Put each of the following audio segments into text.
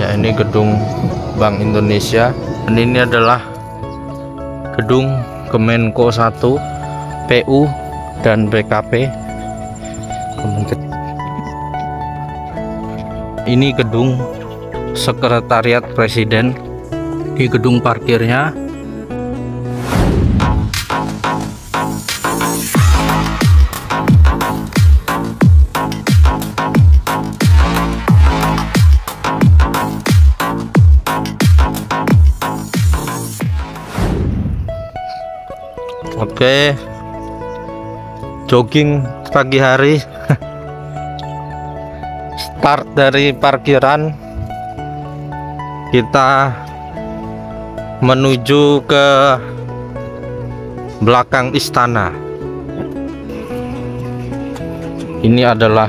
Ya, ini gedung Bank Indonesia, dan ini adalah gedung Kemenko 1, PU dan BKP. Ini gedung Sekretariat Presiden. Di gedung parkirnya. Oke, jogging pagi hari. Start dari parkiran, kita menuju ke belakang istana. Ini adalah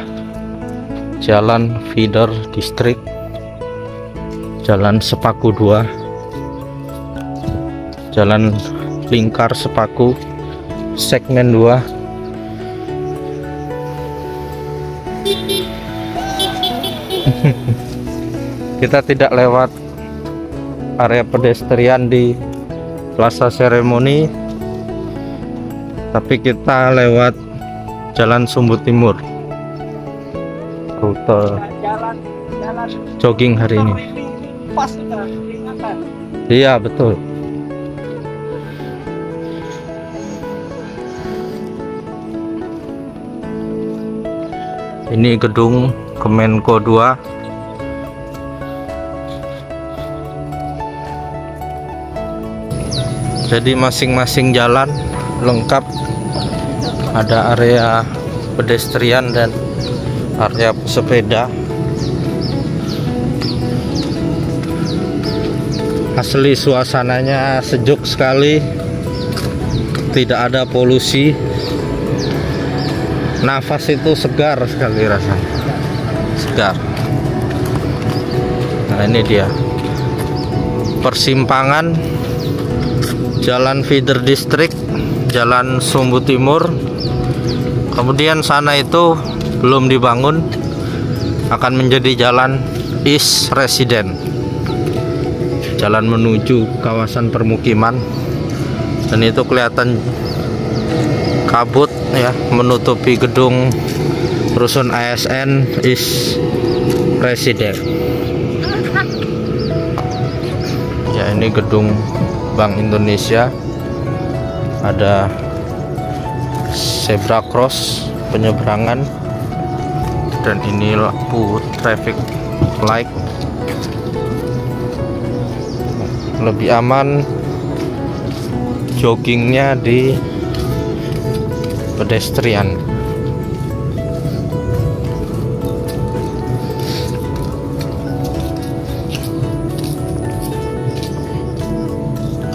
jalan feeder distrik, jalan Sepaku 2, jalan lingkar Sepaku segmen 2. Kita tidak lewat area pedestrian di Plaza Seremoni, tapi kita lewat Jalan Sumbu Timur. Rute jogging hari ini. Iya, betul. Ini gedung Kemenko 2. Jadi masing-masing jalan lengkap, ada area pedestrian dan area sepeda. Asli suasananya sejuk sekali, tidak ada polusi, nafas itu segar sekali rasanya, segar. Nah, ini dia persimpangan Jalan Feeder District, Jalan Sumbu Timur. Kemudian sana itu belum dibangun, akan menjadi Jalan East Resident, jalan menuju kawasan permukiman. Dan itu kelihatan kabut ya, menutupi gedung rusun ASN East Resident. Ya, ini gedung Bank Indonesia, ada zebra cross penyeberangan, dan ini lampu traffic light. Lebih aman joggingnya di pedestrian.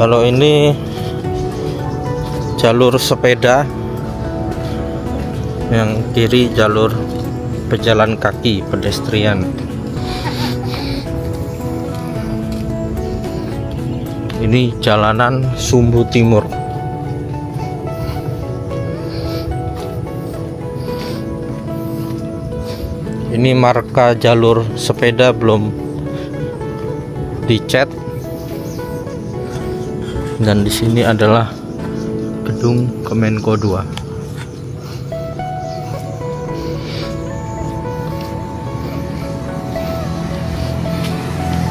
Kalau ini jalur sepeda, yang kiri jalur pejalan kaki pedestrian. Ini jalanan Sumbu Timur. Ini marka jalur sepeda belum dicat. Dan di sini adalah gedung Kemenko 2.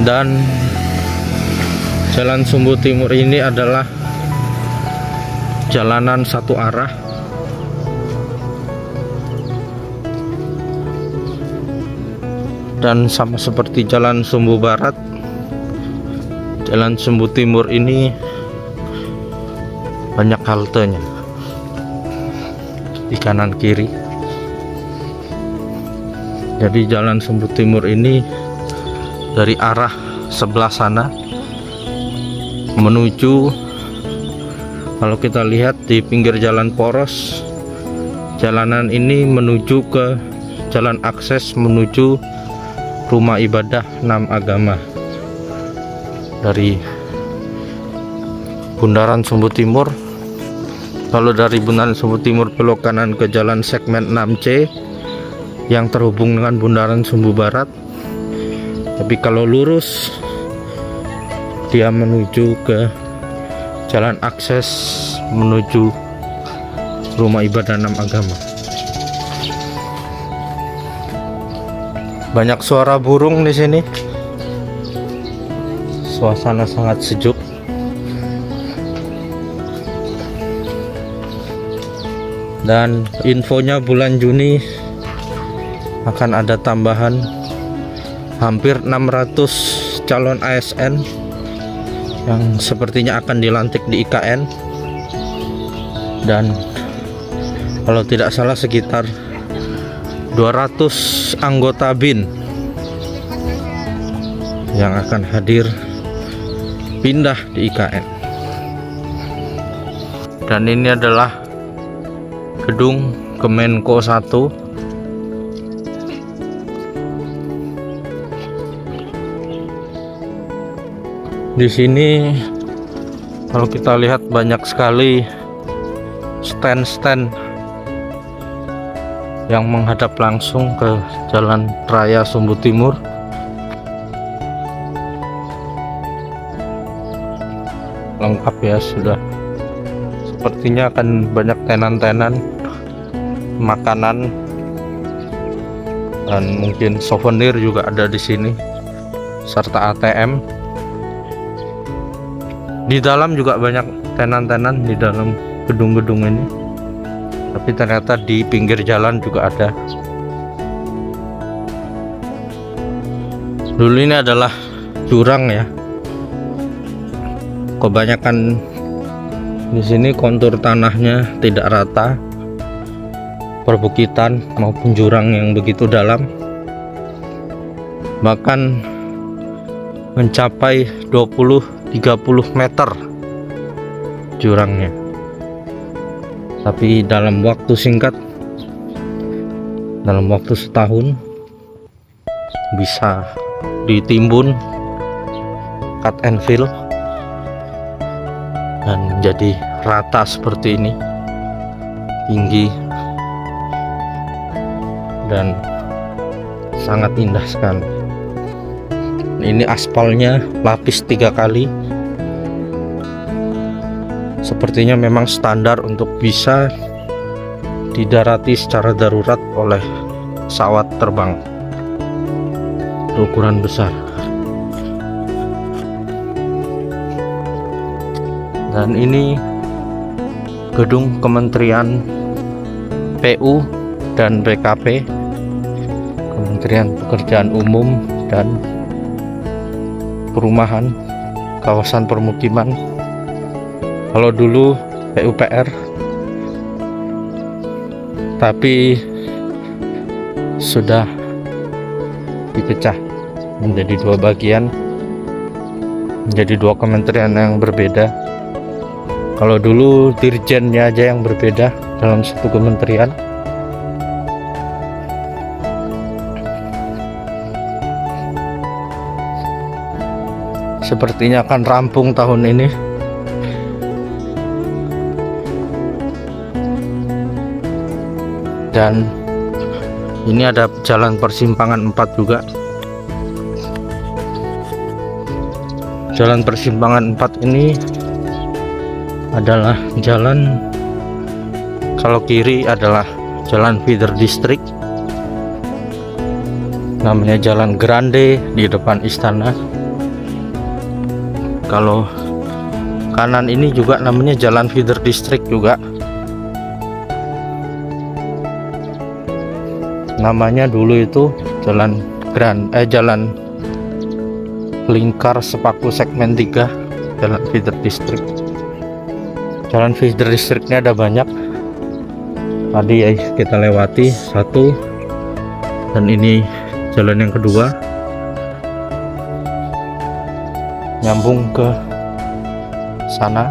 Dan Jalan Sumbu Timur ini adalah jalanan satu arah. Dan sama seperti Jalan Sumbu Barat, Jalan Sumbu Timur ini banyak haltenya di kanan kiri. Jadi Jalan Sumbu Timur ini dari arah sebelah sana menuju, kalau kita lihat di pinggir jalan poros, jalanan ini menuju ke jalan akses menuju rumah ibadah 6 agama. Dari Bundaran Sumbu Timur, kalau dari Bundaran Sumbu Timur belok kanan ke jalan segmen 6C yang terhubung dengan Bundaran Sumbu Barat, Tapi kalau lurus dia menuju ke jalan akses menuju rumah ibadah 6 agama. Banyak suara burung di sini. Suasana sangat sejuk. Dan infonya bulan Juni akan ada tambahan hampir 600 calon ASN yang sepertinya akan dilantik di IKN, dan kalau tidak salah sekitar 200 anggota BIN yang akan hadir pindah di IKN. Dan ini adalah gedung Kemenko 1. Di sini kalau kita lihat banyak sekali stand-stand yang menghadap langsung ke Jalan Raya Sumbu Timur. Lengkap ya, sudah. Sepertinya akan banyak tenan-tenan makanan dan mungkin souvenir juga ada di sini, serta ATM. Di dalam juga banyak tenan-tenan di dalam gedung-gedung ini, tapi ternyata di pinggir jalan juga ada. Dulu ini adalah jurang ya. Kebanyakan di sini kontur tanahnya tidak rata, perbukitan maupun jurang yang begitu dalam, bahkan mencapai 20-30 meter jurangnya. Tapi dalam waktu singkat, dalam waktu setahun, bisa ditimbun, cut and fill, dan menjadi rata seperti ini, tinggi dan sangat indah sekali. Ini aspalnya lapis 3 kali. Sepertinya memang standar untuk bisa didarati secara darurat oleh pesawat terbang berukuran besar. Dan ini gedung Kementerian PU dan BKP, Kementerian Pekerjaan Umum dan Perumahan Kawasan Permukiman. Kalau dulu PUPR, tapi sudah dipecah menjadi 2 bagian, menjadi 2 kementerian yang berbeda. Kalau dulu dirjennya aja yang berbeda dalam satu kementerian. Sepertinya akan rampung tahun ini. Dan ini ada jalan persimpangan 4 juga. Jalan persimpangan 4 ini adalah jalan, kalau kiri adalah jalan feeder district, namanya Jalan Grande di depan istana. Kalau kanan ini juga namanya jalan feeder district juga. Namanya dulu itu jalan jalan lingkar sepaku segmen 3, jalan feeder district. Jalan feeder districtnya ada banyak. Tadi ya kita lewati 1, dan ini jalan yang kedua, nyambung ke sana.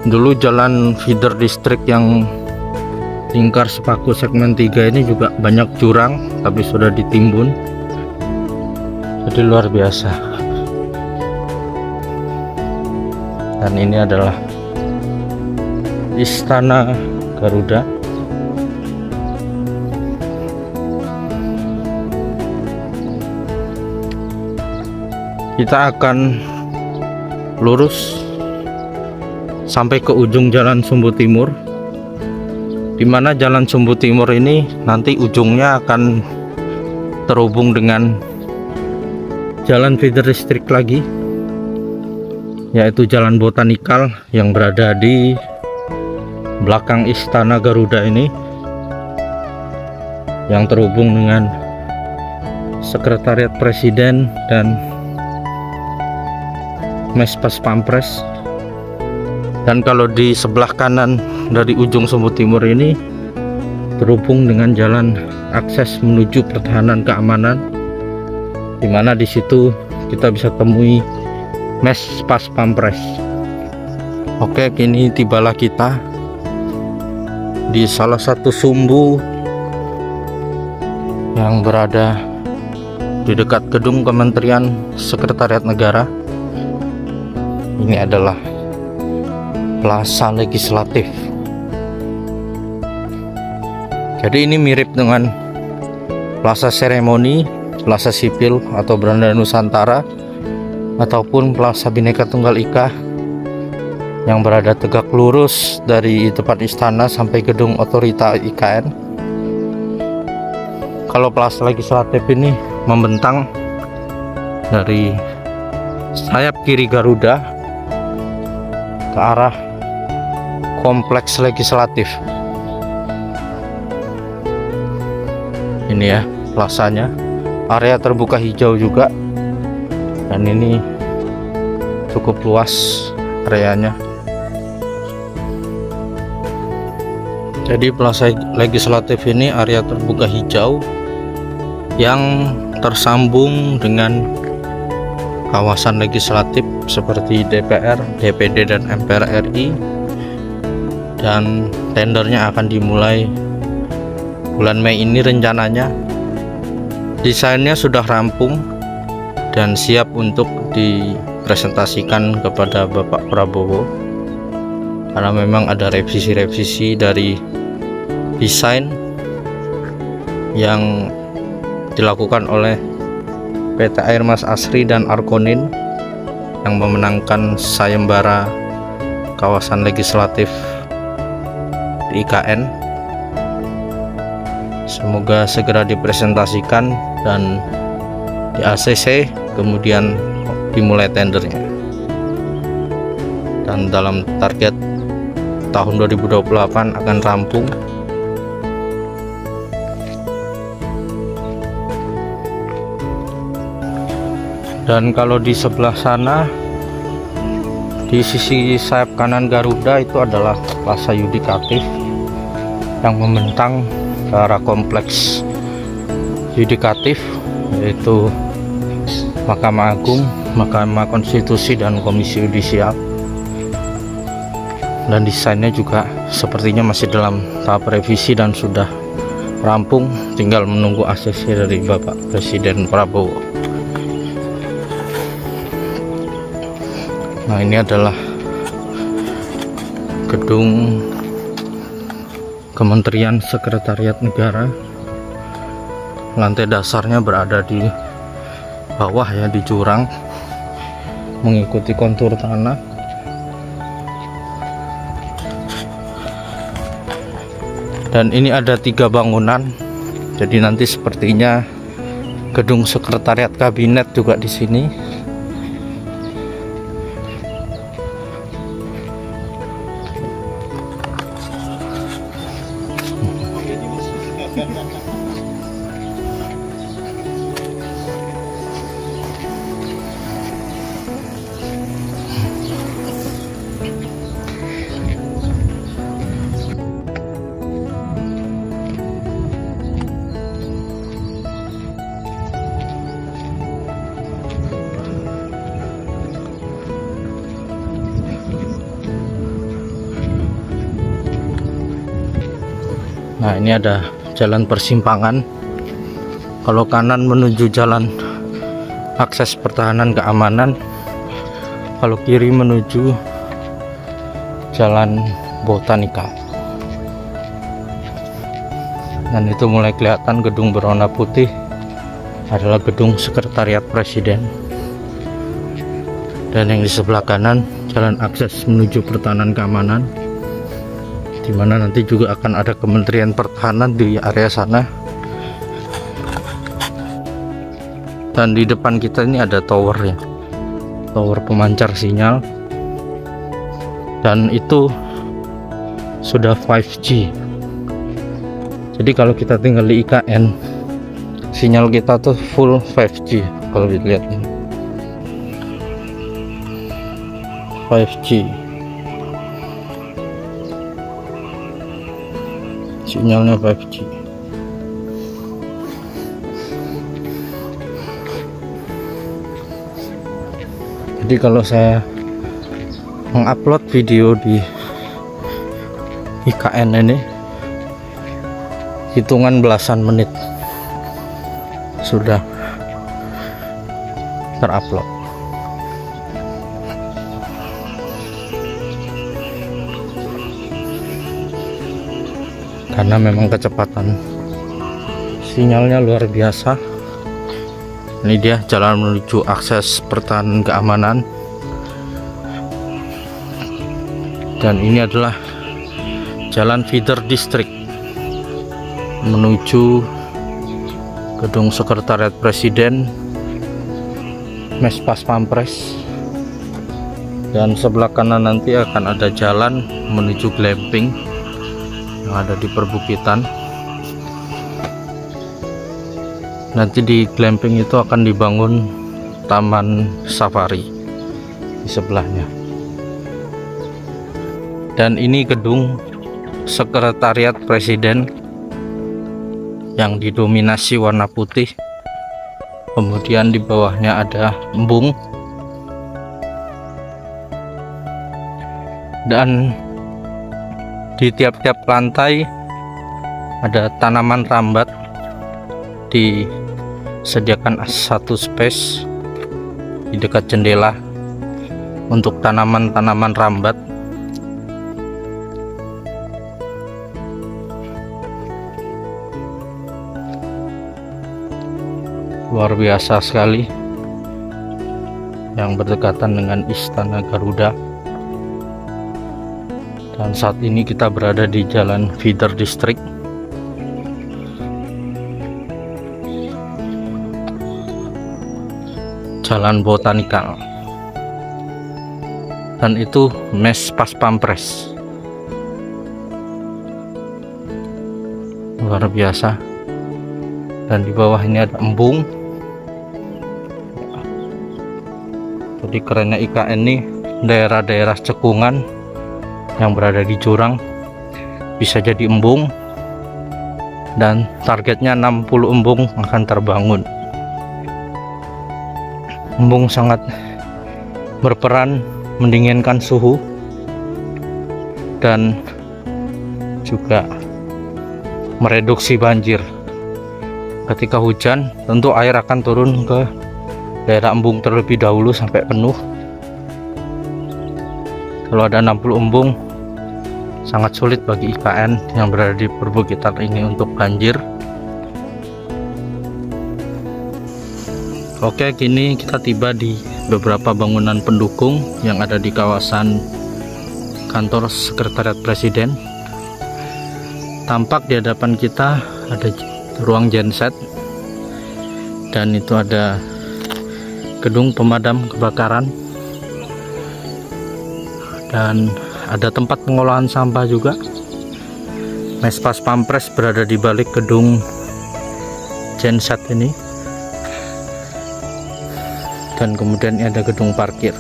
Dulu jalan feeder district yang lingkar sepaku segmen 3 ini juga banyak jurang, tapi sudah ditimbun, jadi luar biasa. Dan ini adalah Istana Garuda. Kita akan lurus sampai ke ujung Jalan Sumbu Timur, di mana Jalan Sumbu Timur ini nanti ujungnya akan terhubung dengan jalan feeder listrik lagi, yaitu Jalan Botanikal yang berada di belakang Istana Garuda ini, yang terhubung dengan Sekretariat Presiden dan Mes Pas Pampres. Dan kalau di sebelah kanan dari ujung Sumbu Timur ini terhubung dengan jalan akses menuju pertahanan keamanan, di mana di situ kita bisa temui Mes Pas Pampres. Oke, kini tibalah kita di salah satu sumbu yang berada di dekat gedung Kementerian Sekretariat Negara. Ini adalah Plaza Legislatif. Jadi ini mirip dengan Plaza Seremoni, Plaza Sipil atau Beranda Nusantara, ataupun Plaza Bhinneka Tunggal Ika yang berada tegak lurus dari depan istana sampai gedung otorita IKN. Kalau Plaza Legislatif ini membentang dari sayap kiri Garuda ke arah Kompleks Legislatif. Ini ya plazanya, area terbuka hijau juga, dan ini cukup luas areanya. Jadi Plaza Legislatif ini area terbuka hijau yang tersambung dengan kawasan legislatif seperti DPR, DPD, dan MPR RI, dan tendernya akan dimulai bulan Mei ini rencananya. Desainnya sudah rampung dan siap untuk dipresentasikan kepada Bapak Prabowo, karena memang ada revisi-revisi dari desain yang dilakukan oleh PT Air Mas Asri dan Arkonin yang memenangkan sayembara kawasan legislatif di IKN. Semoga segera dipresentasikan dan di ACC, kemudian dimulai tendernya, dan dalam target tahun 2028 akan rampung. Dan kalau di sebelah sana, di sisi sayap kanan Garuda, itu adalah Plaza Yudikatif yang membentang ke arah Kompleks Yudikatif, yaitu Mahkamah Agung, Mahkamah Konstitusi, dan Komisi Yudisial. Dan desainnya juga sepertinya masih dalam tahap revisi dan sudah rampung, tinggal menunggu ACC dari Bapak Presiden Prabowo. Nah, ini adalah gedung Kementerian Sekretariat Negara. Lantai dasarnya berada di bawah ya, di jurang, mengikuti kontur tanah. Dan ini ada 3 bangunan, jadi nanti sepertinya gedung Sekretariat Kabinet juga di sini. Nah, ini ada jalan persimpangan. Kalau kanan menuju jalan akses pertahanan keamanan, kalau kiri menuju Jalan Botanika. Dan itu mulai kelihatan gedung berwarna putih adalah gedung Sekretariat Presiden. Dan yang di sebelah kanan jalan akses menuju Pertahanan Keamanan, di mana nanti juga akan ada Kementerian Pertahanan di area sana. Dan di depan kita ini ada tower ya, tower pemancar sinyal, dan itu sudah 5G. Jadi kalau kita tinggal di IKN, sinyal kita tuh full 5G. Kalau dilihat ini 5G, sinyalnya 5G. Jadi kalau saya mengupload video di IKN ini, hitungan belasan menit sudah terupload. Karena memang kecepatan sinyalnya luar biasa. Ini dia jalan menuju akses Pertahanan Keamanan, dan ini adalah jalan feeder district menuju gedung Sekretariat Presiden, Mes Pas Pampres. Dan sebelah kanan nanti akan ada jalan menuju glamping yang ada di perbukitan. Nanti di glamping itu akan dibangun taman safari di sebelahnya. Dan ini gedung Sekretariat Presiden yang didominasi warna putih, kemudian di bawahnya ada embung, dan di tiap-tiap lantai ada tanaman rambat. Disediakan satu space di dekat jendela untuk tanaman-tanaman rambat. Luar biasa sekali, yang berdekatan dengan Istana Garuda. Dan saat ini kita berada di jalan feeder district. Jalan Botanika. Dan itu Mes Pas Pampres. Luar biasa. Dan di bawahnya ada embung. Jadi kerennya IKN ini, daerah-daerah cekungan yang berada di jurang bisa jadi embung, dan targetnya 60 embung akan terbangun. Embung sangat berperan mendinginkan suhu dan juga mereduksi banjir. Ketika hujan, tentu air akan turun ke daerah embung terlebih dahulu sampai penuh. Kalau ada 60 embung, sangat sulit bagi IKN yang berada di perbukitan ini untuk banjir. Oke, kini kita tiba di beberapa bangunan pendukung yang ada di kawasan kantor Sekretariat Presiden. Tampak di hadapan kita ada ruang genset, dan itu ada gedung pemadam kebakaran, dan ada tempat pengolahan sampah juga. Mes Pas Pampres berada di balik gedung genset ini, dan kemudian ada gedung parkir.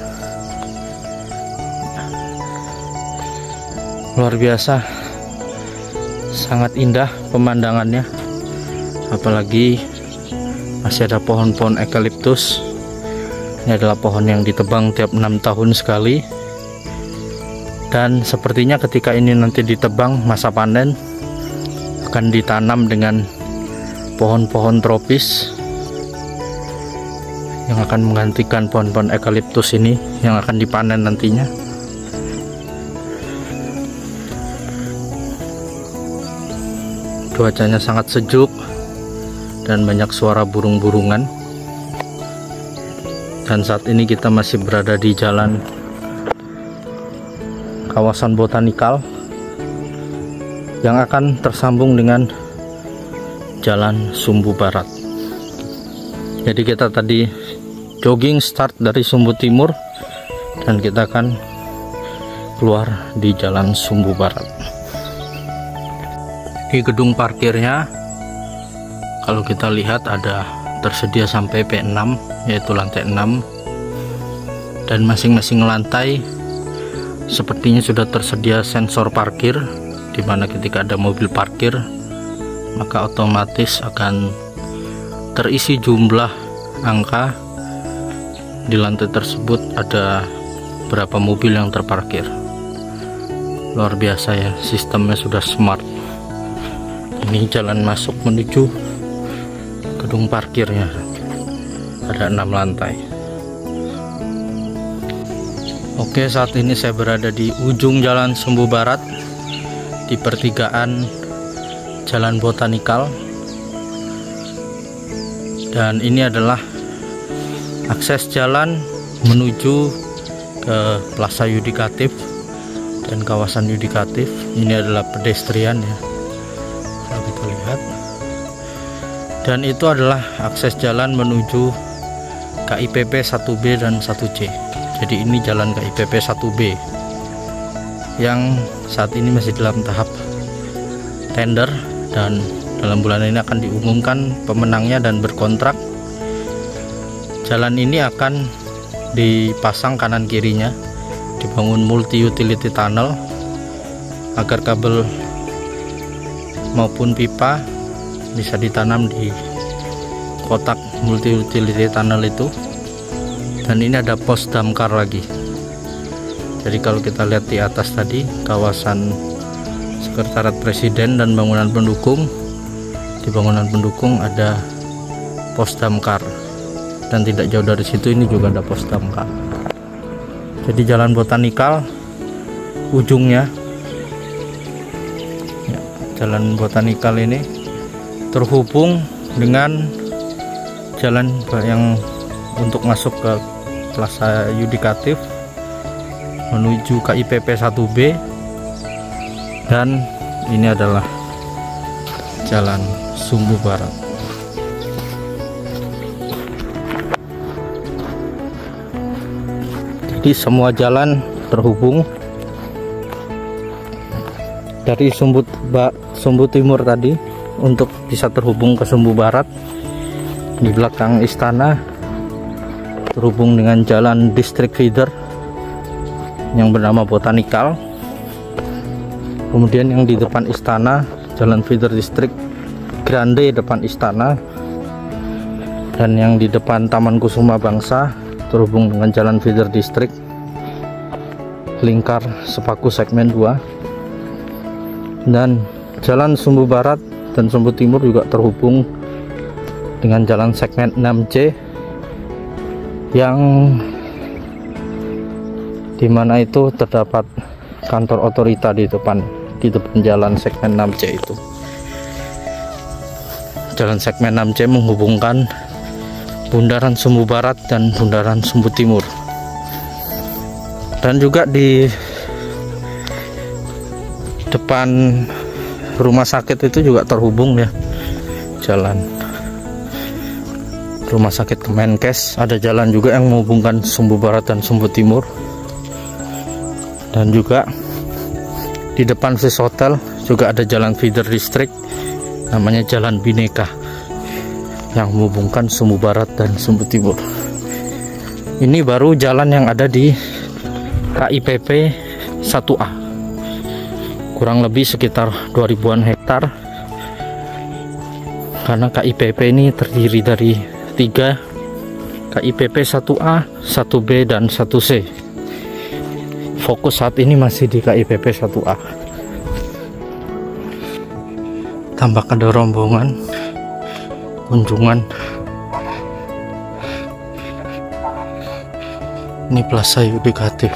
Luar biasa, sangat indah pemandangannya, apalagi masih ada pohon-pohon eukaliptus. Ini adalah pohon yang ditebang tiap 6 tahun sekali, dan sepertinya ketika ini nanti ditebang masa panen akan ditanam dengan pohon-pohon tropis yang akan menggantikan pohon-pohon eukaliptus ini yang akan dipanen nantinya. cuacanya sangat sejuk dan banyak suara burung-burungan. Dan saat ini kita masih berada di jalan kawasan botanikal yang akan tersambung dengan jalan Sumbu Barat. Jadi kita tadi jogging start dari Sumbu Timur dan kita akan keluar di jalan Sumbu Barat. Di gedung parkirnya, kalau kita lihat ada tersedia sampai P6, yaitu lantai 6, dan masing-masing lantai sepertinya sudah tersedia sensor parkir, di mana ketika ada mobil parkir maka otomatis akan terisi jumlah angka di lantai tersebut ada berapa mobil yang terparkir. Luar biasa ya, sistemnya sudah smart. Ini jalan masuk menuju gedung parkirnya, ada 6 lantai. Oke, saat ini saya berada di ujung jalan Sumbu Barat, di pertigaan jalan botanikal, dan ini adalah akses jalan menuju ke Plaza Yudikatif dan kawasan Yudikatif. Ini adalah pedestrian ya, kalau kita lihat, dan itu adalah akses jalan menuju KIPP 1B dan 1C. Jadi ini jalan KIPP 1B yang saat ini masih dalam tahap tender, dan dalam bulan ini akan diumumkan pemenangnya dan berkontrak. Jalan ini akan dipasang kanan kirinya, dibangun multi utility tunnel agar kabel maupun pipa bisa ditanam di kotak multi utility tunnel itu. Dan ini ada pos damkar lagi. Jadi kalau kita lihat di atas tadi kawasan Sekretariat Presiden dan bangunan pendukung, di bangunan pendukung ada pos damkar, dan tidak jauh dari situ ini juga ada pos damkar. Jadi jalan botanikal ujungnya ya, jalan botanikal ini terhubung dengan jalan yang untuk masuk ke Plaza Yudikatif menuju KIPP 1B, dan ini adalah jalan Sumbu Barat. Jadi semua jalan terhubung dari Sumbu Timur tadi untuk bisa terhubung ke Sumbu Barat. Di belakang istana terhubung dengan jalan distrik feeder yang bernama botanikal. Kemudian yang di depan istana jalan feeder distrik grande depan istana, dan yang di depan Taman Kusuma Bangsa terhubung dengan jalan feeder distrik lingkar Sepaku segmen 2, dan jalan Sumbu Barat dan Sumbu Timur juga terhubung dengan jalan segmen 6C yang dimana itu terdapat kantor otorita di depan jalan segmen 6C itu. Jalan segmen 6C menghubungkan bundaran Sumbu Barat dan bundaran Sumbu Timur, dan juga di depan rumah sakit itu juga terhubung ya, jalan rumah sakit Kemenkes. Ada jalan juga yang menghubungkan Sumbu Barat dan Sumbu Timur, dan juga di depan Swiss Hotel juga ada jalan feeder distrik namanya Jalan Bhinneka yang menghubungkan Sumbu Barat dan Sumbu Timur. Ini baru jalan yang ada di KIPP 1A, kurang lebih sekitar 2000-an hektar, karena KIPP ini terdiri dari 3 KIPP 1A, 1B, dan 1C. Fokus saat ini masih di KIPP 1A. Tampak ada rombongan kunjungan. Ini Plaza Yudikatif.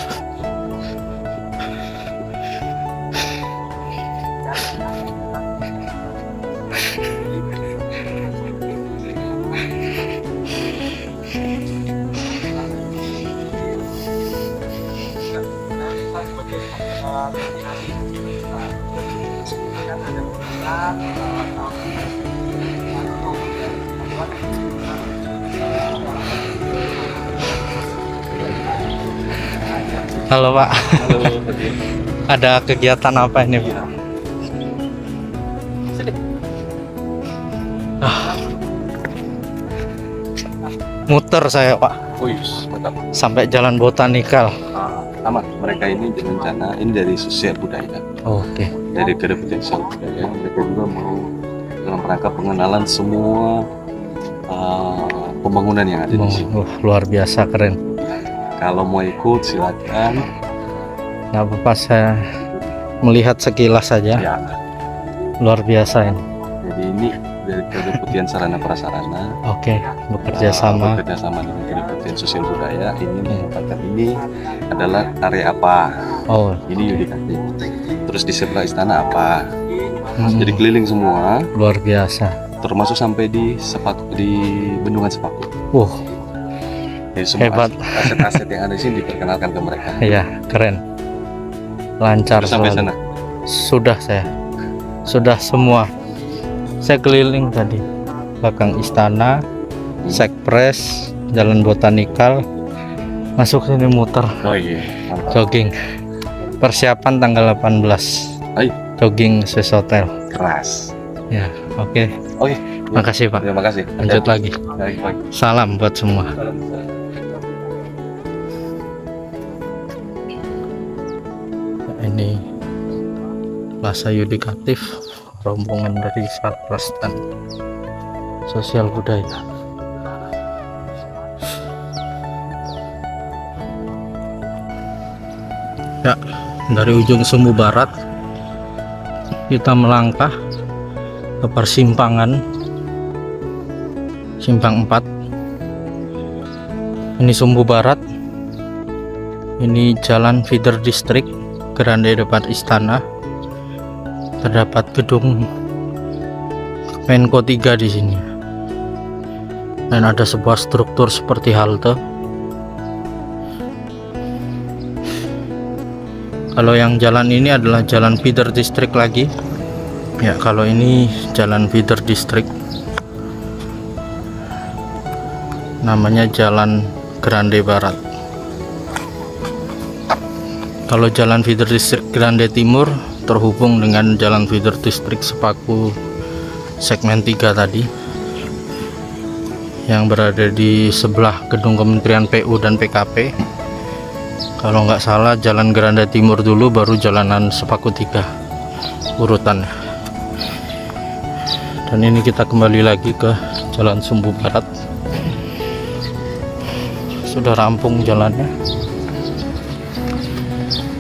Halo Pak. Halo. Ada kegiatan apa ini Pak? Muter saya Pak, Mantap. sampai Jalan Botanikal. Sama, mereka ini berencana ini dari sosial budaya, Oke. dari Kedeputian Sosial Budaya. Mereka juga mau dalam rangka pengenalan semua pembangunan yang ada di sini. Luar biasa, keren. Kalau mau ikut silakan. Nggak apa-apa, saya melihat sekilas saja. Ya, Luar biasa ini. jadi ini dari Kedeputian Sarana Prasarana. Oke, bekerja sama. Bekerja sama dengan Kedeputian Sosial Budaya. Ini menempatkan ini adalah area apa? Oh, Ini Yudikatif. Terus di sebelah istana apa? mm, Jadi keliling semua, luar biasa. termasuk sampai di Bendungan Sepaku. Jadi semua Hebat. aset-aset yang ada di sini diperkenalkan ke mereka. Iya, keren. Lancar Terus sampai selalu. sana. Sudah semua. Saya keliling tadi. Belakang istana, Sekpres, Jalan Botanikal, masuk sini muter, Oh iya. Mantap. jogging. Persiapan tanggal 18. Hai. Jogging Swiss Hotel. Keras. Ya, oke. Oke. Makasih Pak. Terima kasih. Lanjut lagi. Baik, baik. Salam buat semua. Ini Plaza Yudikatif, rombongan dari Satpras dan Sosial Budaya. Ya, dari ujung Sumbu Barat kita melangkah ke persimpangan Simpang 4. Ini Sumbu Barat. Ini Jalan Feeder District, Grande depan istana. Terdapat gedung Menko 3 di sini. Dan ada sebuah struktur seperti halte. Kalau yang jalan ini adalah jalan feeder district lagi. Ya, kalau ini jalan feeder district. Namanya Jalan Grande Barat. Kalau jalan feeder district Grande Timur terhubung dengan jalan feeder district Sepaku segmen 3 tadi, yang berada di sebelah gedung Kementerian PU dan PKP. Kalau nggak salah jalan Grande Timur dulu, baru jalanan Sepaku 3 urutan. Dan ini kita kembali lagi ke Jalan Sumbu Barat. Sudah rampung jalannya,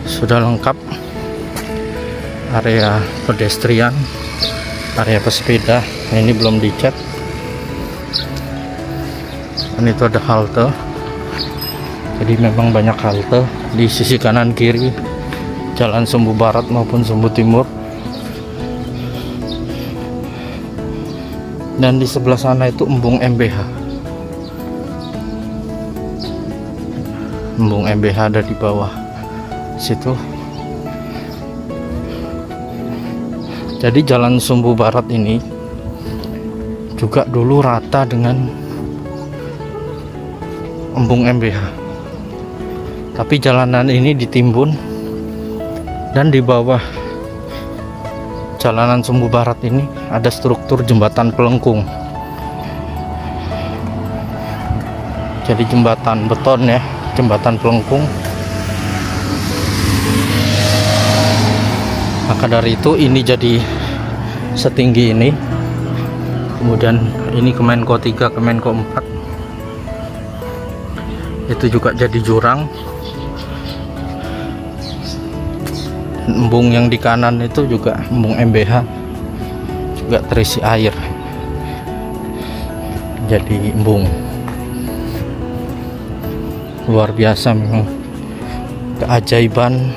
sudah lengkap. Area pedestrian, area pesepeda, ini belum dicat. Dan itu ada halte. Jadi memang banyak halte di sisi kanan kiri Jalan Sumbu Barat maupun Sumbu Timur. Dan di sebelah sana itu Embung MBH. Embung MBH ada di bawah situ. Jadi Jalan Sumbu Barat ini juga dulu rata dengan Embung MBH. Tapi jalanan ini ditimbun, dan di bawah jalanan Sumbu Barat ini ada struktur jembatan pelengkung. Jadi jembatan beton ya, jembatan pelengkung. Maka dari itu ini jadi setinggi ini. Kemudian ini Kemenko 3, Kemenko 4. Itu juga jadi jurang. Embung yang di kanan itu juga embung MBH, juga terisi air. Jadi embung. Luar biasa memang keajaiban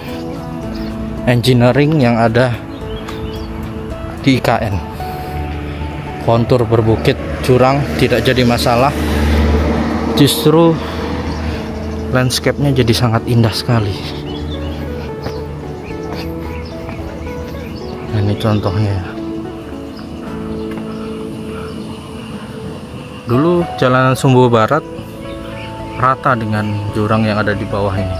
engineering yang ada di IKN. Kontur berbukit, jurang tidak jadi masalah. Justru landscape-nya jadi sangat indah sekali. Nah, ini contohnya. Dulu jalanan Sumbu Barat rata dengan jurang yang ada di bawah ini,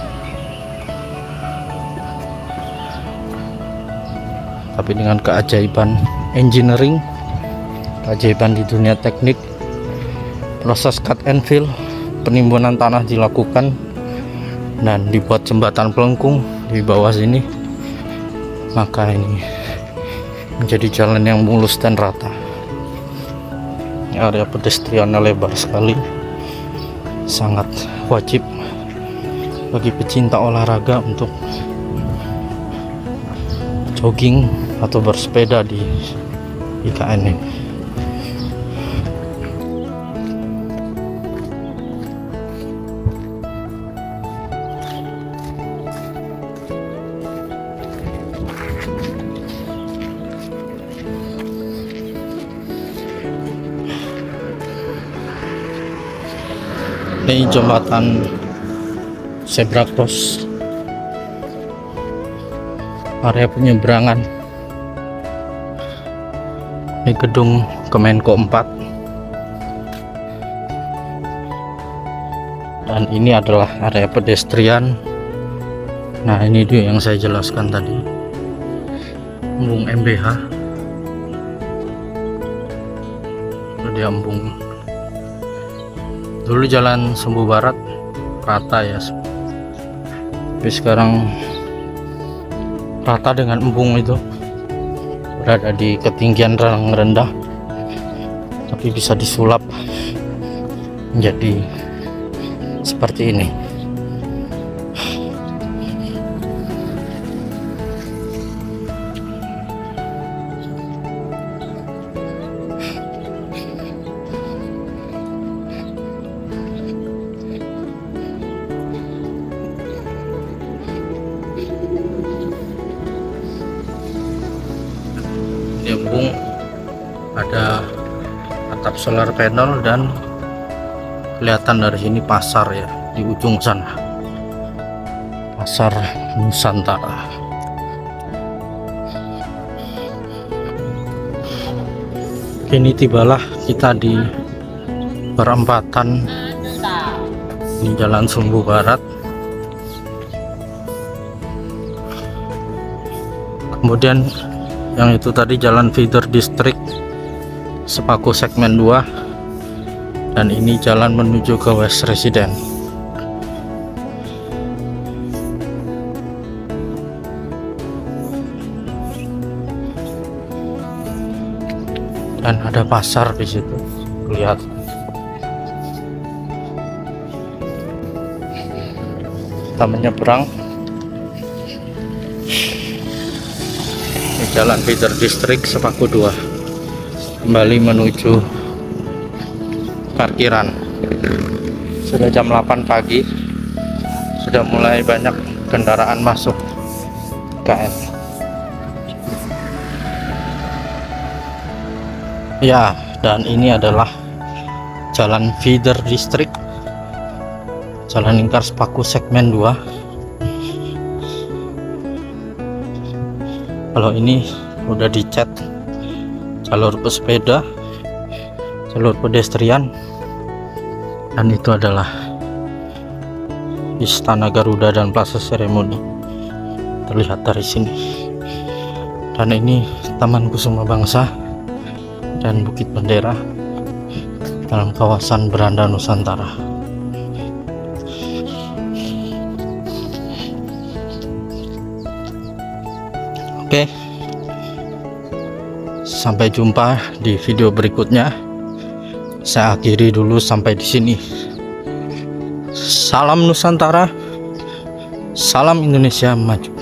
tapi dengan keajaiban engineering, keajaiban di dunia teknik, proses cut and fill, penimbunan tanah dilakukan dan dibuat jembatan pelengkung di bawah sini, maka ini menjadi jalan yang mulus dan rata. Area pedestriannya lebar sekali, sangat wajib bagi pecinta olahraga untuk jogging atau bersepeda di IKN ini. Ini jembatan zebra cross, area penyeberangan. Ini gedung Kemenko 4, dan ini adalah area pedestrian. Nah, ini dia yang saya jelaskan tadi, embung MBH. Dia embung. Dulu jalan Sumbu Barat rata ya, tapi sekarang rata dengan embung itu, berada di ketinggian yang rendah, tapi bisa disulap menjadi seperti ini. Embung ada atap solar panel, dan kelihatan dari sini pasar ya, di ujung sana, pasar Nusantara. Kini tibalah kita di perempatan di Jalan Sumbu Barat. Kemudian yang itu tadi jalan feeder distrik Sepaku segmen 2, dan ini jalan menuju ke West Resident. Dan ada pasar di situ, lihat. Kita menyeberang jalan feeder distrik Sepaku 2, kembali menuju parkiran. Sudah jam 8 pagi, sudah mulai banyak kendaraan masuk KN. Ya, dan ini adalah jalan feeder distrik, jalan lingkar Sepaku segmen 2. Kalau ini udah dicat jalur pesepeda, jalur pedestrian, dan itu adalah Istana Garuda dan Plaza Seremoni, terlihat dari sini. Dan ini Taman Kusuma Bangsa dan Bukit Bendera dalam kawasan Beranda Nusantara. Oke, sampai jumpa di video berikutnya. Saya akhiri dulu sampai di sini. Salam Nusantara, salam Indonesia maju.